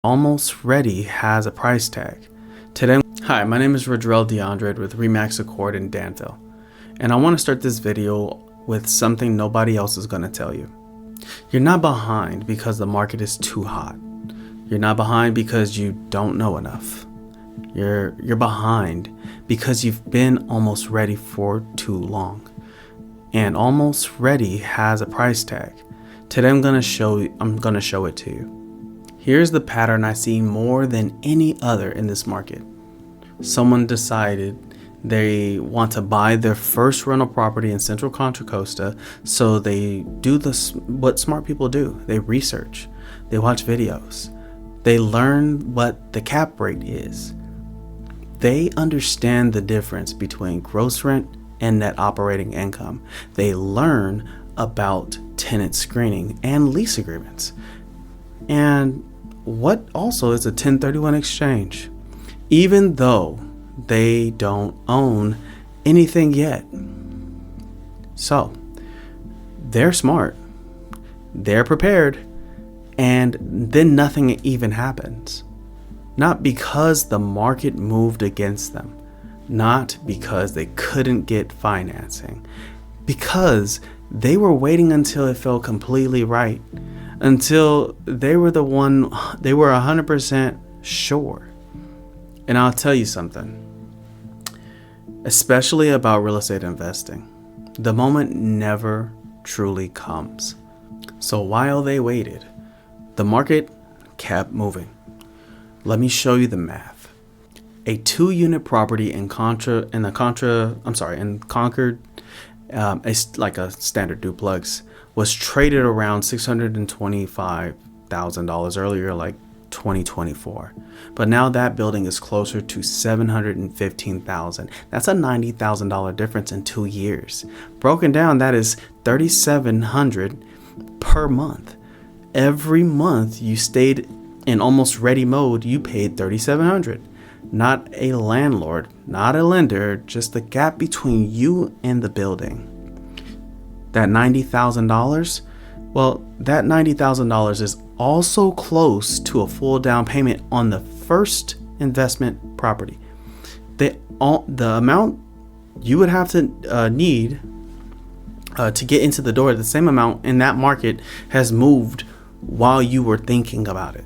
Almost ready has a price tag. Today, hi, my name is Rodrelle DeAndre with Remax Concord in Danville, and I want to start this video with something nobody else is going to tell you. You're not behind because the market is too hot. You're not behind because you don't know enough. You're behind because you've been almost ready for too long. And almost ready has a price tag. Today I'm gonna show it to you. Here's the pattern I see more than any other in this market. Someone decided they want to buy their first rental property in Central Contra Costa, so they do what smart people do. They research, they watch videos, they learn what the cap rate is. They understand the difference between gross rent and net operating income. They learn about tenant screening and lease agreements. And what also is a 1031 exchange, even though they don't own anything yet. So they're smart, they're prepared, and then nothing even happens. Not because the market moved against them, not because they couldn't get financing, because they were waiting until it felt completely right, until they were 100% sure. And I'll tell you something, especially about real estate investing, the moment never truly comes. So while they waited, the market kept moving. Let me show you the math. A 2-unit property in Concord, it's like a standard duplex, was traded around $625,000 earlier, like 2024. But now that building is closer to $715,000. That's a $90,000 difference in 2 years. Broken down, that is $3,700 per month. Every month you stayed in almost ready mode, you paid $3,700. Not a landlord, not a lender, just the gap between you and the building. That $90,000, well, that $90,000 is also close to a full down payment on the first investment property. The amount you would have to need to get into the door, the same amount in that market has moved while you were thinking about it.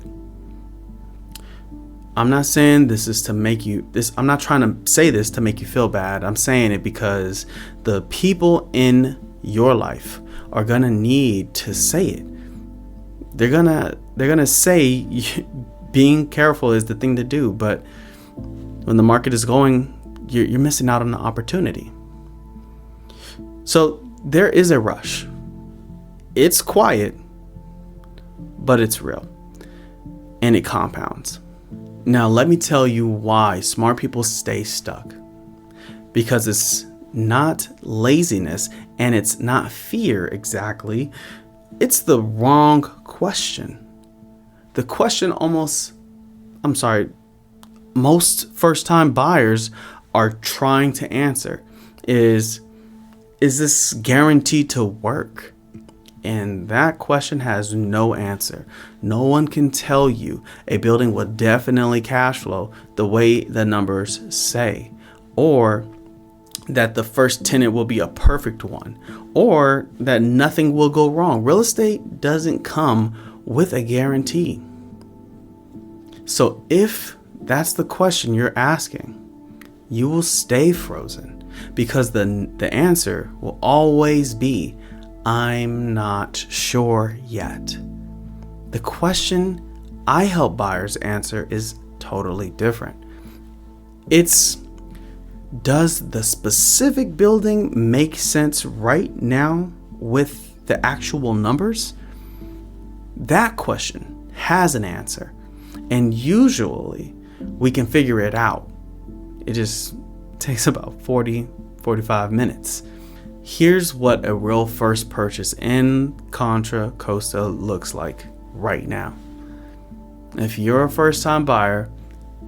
I'm not saying this is to make you I'm not trying to say this to make you feel bad. I'm saying it because the people in your life are gonna need to say it. They're gonna say being careful is the thing to do, but when the market is going, you're missing out on the opportunity. So there is a rush. It's quiet, but it's real, and it compounds. Now, let me tell you why smart people stay stuck. Because it's not laziness and it's not fear exactly. It's the wrong question. The question most first-time buyers are trying to answer is this guaranteed to work? And that question has no answer. No one can tell you a building will definitely cash flow the way the numbers say, or that the first tenant will be a perfect one, or that nothing will go wrong. Real estate doesn't come with a guarantee. So if that's the question you're asking, you will stay frozen because the answer will always be, I'm not sure yet. The question I help buyers answer is totally different. It's, does the specific building make sense right now with the actual numbers? That question has an answer, and usually we can figure it out. It just takes about 45 minutes. Here's what a real first purchase in Contra Costa looks like right now. If you're a first-time buyer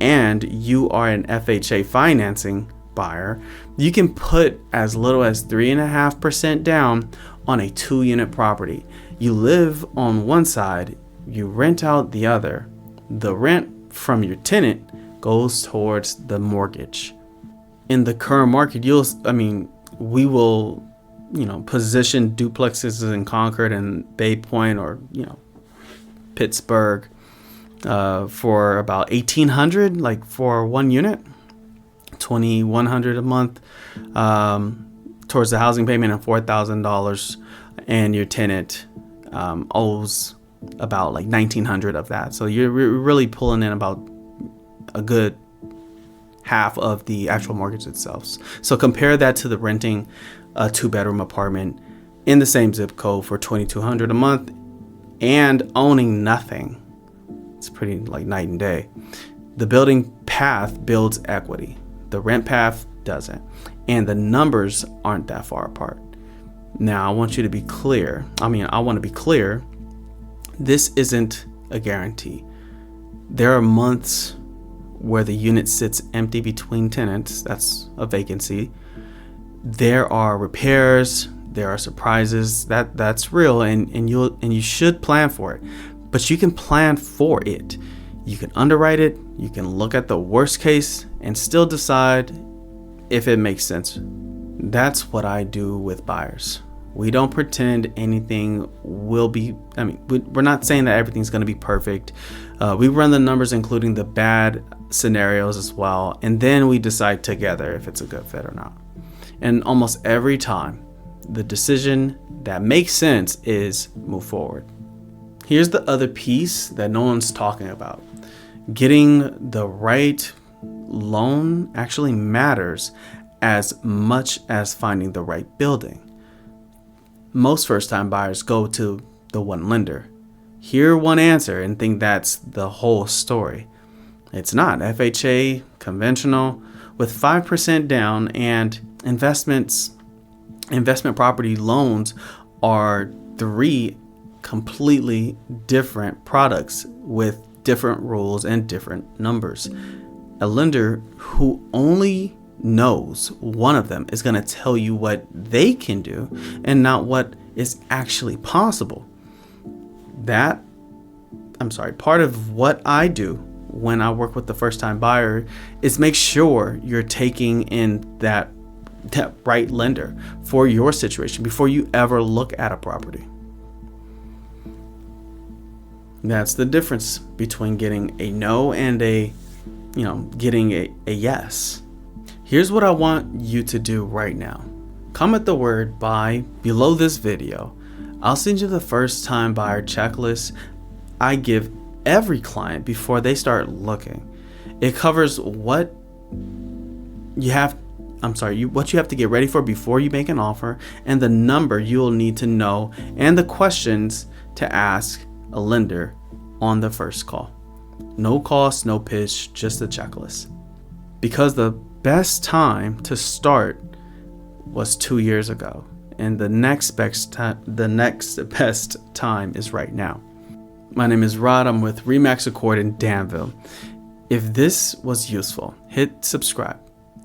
and you are an FHA financing buyer, you can put as little as 3.5% down on a 2-unit property. You live on one side, you rent out the other. The rent from your tenant goes towards the mortgage. In the current market, we will, position duplexes in Concord and Bay Point or, Pittsburgh for about $1,800, like for one unit, $2,100 a month towards the housing payment and $4,000, and your tenant owes about like $1,900 of that. So you're really pulling in about a good half of the actual mortgage itself. So compare that to the renting a 2-bedroom apartment in the same zip code for $2,200 a month and owning nothing. It's pretty like night and day. The building path builds equity. The rent path doesn't. And the numbers aren't that far apart. Now, I want to be clear. This isn't a guarantee. There are months where the unit sits empty between tenants. That's a vacancy. There are repairs. There are surprises. That's real, and you should plan for it. But you can plan for it. You can underwrite it. You can look at the worst case and still decide if it makes sense. That's what I do with buyers. We don't pretend anything will be, we're not saying that everything's going to be perfect. We run the numbers, including the bad scenarios as well. And then we decide together if it's a good fit or not. And almost every time, the decision that makes sense is move forward. Here's the other piece that no one's talking about. Getting the right loan actually matters as much as finding the right building. Most first-time buyers go to the one lender, hear one answer, and think that's the whole story. It's not. FHA, conventional, with 5% down, and investment property loans are 3 completely different products with different rules and different numbers. A lender who only knows one of them is going to tell you what they can do and not what is actually possible. Part of what I do when I work with the first time buyer is make sure you're taking in that right lender for your situation before you ever look at a property. That's the difference between getting a no and getting a yes. Here's what I want you to do right now. Comment the word buy below this video. I'll send you the first time buyer checklist I give every client before they start looking. It covers what you have to get ready for before you make an offer, and the number you'll need to know, and the questions to ask a lender on the first call. No cost, no pitch, just a checklist. Because the best time to start was 2 years ago, and the next best time is right now. My name is Rod. I'm with Remax Accord in Danville. If this was useful, hit subscribe.